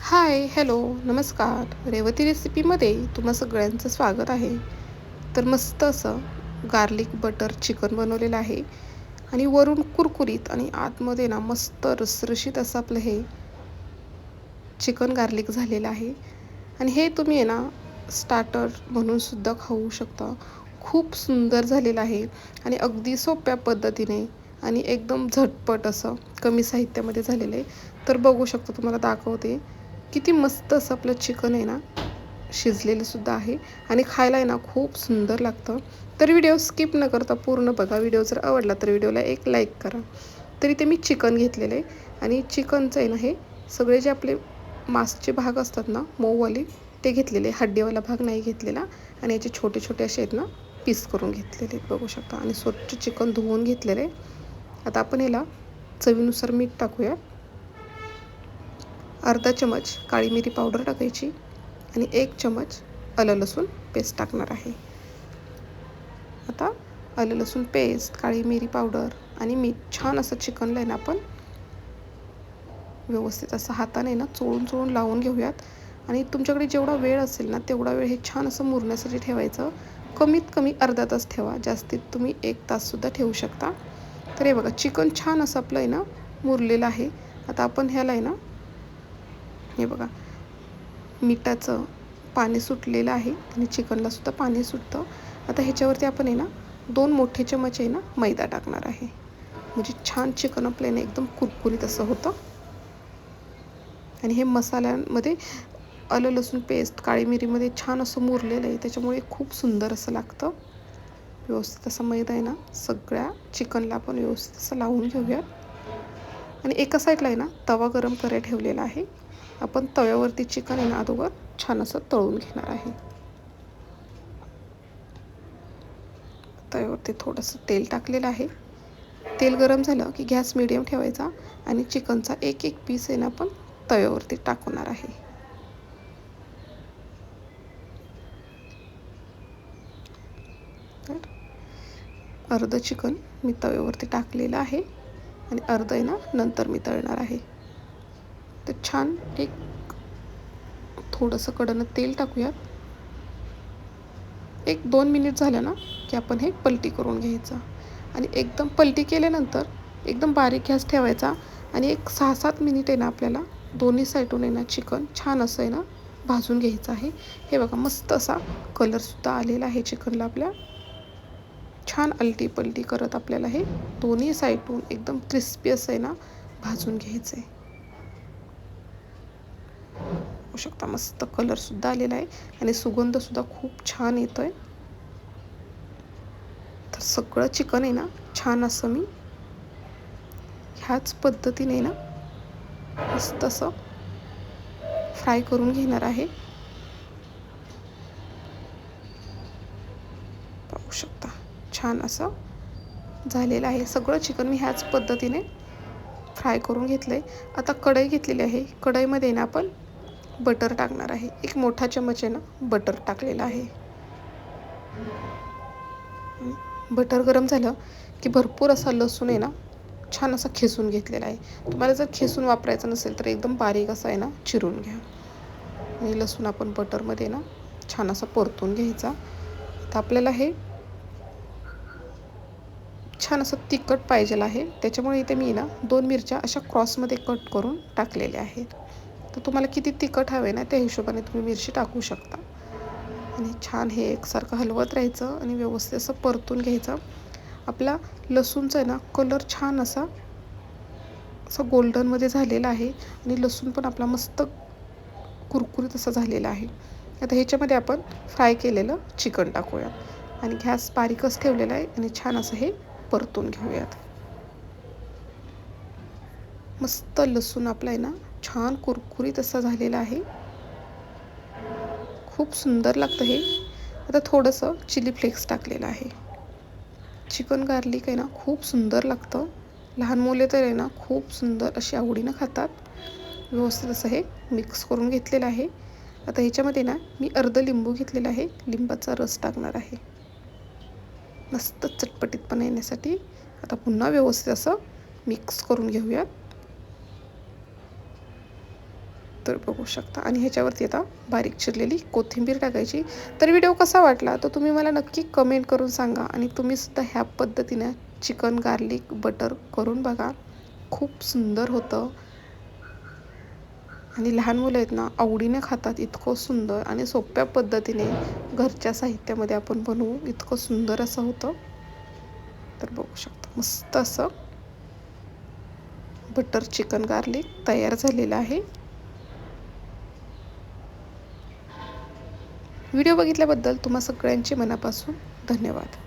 हाय, hello, नमस्कार. रेवती रेसिपीमध्ये तुम्हा सगळ्यांचं स्वागत आहे. तर मस्त असं गार्लिक बटर चिकन बनवलेलं आहे आणि वरून कुरकुरीत आणि आतमध्ये ना मस्त रसरशीत असं आपलं हे चिकन गार्लिक झालेलं आहे. आणि हे तुम्ही आहे ना स्टार्टर म्हणून सुद्धा खाऊ शकता. खूप सुंदर झालेलं आहे आणि अगदी सोप्या पद्धतीने आणि एकदम झटपट असं कमी साहित्यामध्ये झालेलं आहे. तर बघू शकता, तुम्हाला दाखवते किती मस्त असं आपलं चिकन आहे ना शिजलेलं सुद्धा आहे आणि खायला आहे ना खूप सुंदर लागतं. तर व्हिडिओ स्किप न करता पूर्ण बघा. व्हिडिओ जर आवडला तर व्हिडिओला एक लाईक करा. तरी ते मी चिकन घेतलेलं आहे आणि चिकनचं आहे ना हे सगळे जे आपले मांसचे भाग असतात ना मऊवाले ते घेतलेले, हड्डीवाला भाग नाही घेतलेला. आणि याचे छोटे छोटे असे आहेत ना पीस करून घेतलेले आहेत, बघू शकता. आणि स्वच्छ चिकन धुवून घेतलेले. आता आपण याला चवीनुसार मीठ टाकूया. अर्धा चमच काळी मिरी पावडर टाकायची आणि 1 चमच आलं लसूण पेस्ट टाकणार आहे. आता आलं लसूण पेस्ट, काळी मिरी पावडर आणि मीठ छान असं चिकनला आहे ना आपण व्यवस्थित असं हाताने ना चोळून चोळून लावून घेऊयात. आणि तुमच्याकडे जेवढा वेळ असेल ना तेवढा वेळ हे छान असं मुरण्यासाठी ठेवायचं. कमीत कमी अर्धा तास ठेवा, जास्तीत तुम्ही 1 ताससुद्धा ठेवू शकता. तर हे बघा, चिकन छान असं आपलं आहे ना मुरलेलं आहे. आता आपण ह्याला आहे ना, हे बघा, मिठाचं पाणी सुटलेलं आहे आणि चिकनला सुद्धा पाणी सुटतं. आता ह्याच्यावरती आपण आहे ना 2 मोठे चमच आहे ना मैदा टाकणार आहे. म्हणजे छान चिकन आपलं आहे ना एकदम कुरकुरीत असं होतं. आणि हे मसाल्यांमध्ये आलं लसूण पेस्ट, काळी मिरीमध्ये छान असं मुरलेलं आहे, त्याच्यामुळे खूप सुंदर असं लागतं. व्यवस्थित असं मैदा आहे ना सगळ्या चिकनला आपण व्यवस्थित असं लावून घेऊयात. आणि एका साईडला आहे ना तवा गरम करायला ठेवलेला आहे. आपण तव्यावरती चिकन आहे ना अगोदर छान असं तळून घेणार आहे. तव्यावरती थोडंसं तेल टाकलेलं आहे. तेल गरम झालं की गॅस मिडियम ठेवायचा आणि चिकनचा एक एक पीस आहे ना आपण तव्यावरती टाकणार आहे. तर अर्धं चिकन मी तव्यावरती टाकलेलं आहे आणि अर्धं आहे ना नंतर मी तळणार आहे. तर छान एक थोडंसं कडनं तेल टाकूयात. 1-2 मिनिट झालं ना की आपण हे पलटी करून घ्यायचं. आणि एकदम पलटी केल्यानंतर एकदम बारीक गॅस ठेवायचा आणि एक 6-7 मिनिट आहे ना आपल्याला दोन्ही साईडून आहे ना चिकन छान असं आहे ना भाजून घ्यायचं आहे. हे बघा, मस्त असा कलरसुद्धा आलेला आहे चिकनला आपल्या. छान अलटी पलटी करत आपल्याला हे दोन्ही साईडून एकदम क्रिस्पी असं आहे ना भाजून घ्यायचं आहे. बघू शकता, मस्त कलरसुद्धा आलेला आहे आणि सुगंधसुद्धा खूप छान येतो आहे. तर सगळं चिकन आहे ना छान असं मी ह्याच पद्धतीने ना मस्त असं फ्राय करून घेणार आहे. पाहू शकता, छान असं झालेलं आहे. सगळं चिकन मी ह्याच पद्धतीने फ्राय करून घेतलं आहे. आता कढई घेतलेली आहे. कढईमध्ये ना आपण बटर टाकणार आहे. 1 मोठा चमच आहे ना बटर टाकलेला आहे. बटर गरम झालं की भरपूर असा लसूण आहे ना छान असा खिसून घेतलेला आहे. तुम्हाला जर खिसून वापरायचं नसेल तर एकदम बारीक असा आहे ना चिरून घ्या. आणि लसूण आपण बटरमध्ये ना छान असा परतून घ्यायचा. तर आपल्याला हे छान असं तिखट पाहिजेल आहे, त्याच्यामुळे इथे मी ना 2 मिरच्या अशा क्रॉसमध्ये कट करून टाकलेल्या आहेत. तर तुम्हाला किती तिखट हवे ना त्या हिशोबाने तुम्ही मिरची टाकू शकता. आणि छान हे एकसारखं हलवत राहायचं आणि व्यवस्थित असं परतून घ्यायचं. आपला लसूणचा आहे ना कलर छान असा गोल्डनमध्ये झालेला आहे आणि लसूण पण आपला मस्त कुरकुरीत असं झालेला आहे. आता ह्याच्यामध्ये आपण फ्राय केलेलं चिकन टाकूयात आणि गॅस बारीकच ठेवलेला आहे आणि छान असं हे परतून घेऊयात. मस्त लसूण आपला आहे ना छान कुरकुरीत असं झालेलं आहे. खूप सुंदर लागतं हे. आता थोडंसं चिली फ्लेक्स टाकलेलं आहे. चिकन गार्लिक आहे ना खूप सुंदर लागतं. लहान मुले तर आहे ना खूप सुंदर अशी आवडीनं खातात. व्यवस्थित असं हे मिक्स करून घेतलेलं आहे. आता ह्याच्यामध्ये ना मी अर्ध लिंबू घेतलेला आहे. लिंबाचा रस टाकणार आहे मस्त चटपटीतपणा येण्यासाठी. आता पुन्हा व्यवस्थित असं मिक्स करून घेऊयात. तर बघू शकता. आणि ह्याच्यावरती आता बारीक चिरलेली कोथिंबीर टाकायची. तर व्हिडिओ कसा वाटला तर तुम्ही मला नक्की कमेंट करून सांगा. आणि तुम्हीसुद्धा ह्या पद्धतीने चिकन गार्लिक बटर करून बघा. खूप सुंदर होतं आणि लहान मुलं आहेत ना, आवडीने खातात. इतकं सुंदर आणि सोप्या पद्धतीने घरच्या साहित्यामध्ये आपण बनवू, इतकं सुंदर असं होतं. तर बघू शकता मस्त असं बटर चिकन गार्लिक तयार झालेलं आहे. व्हिडिओ बघितल्याबद्दल तुम्हा सगळ्यांचे मनापासून धन्यवाद.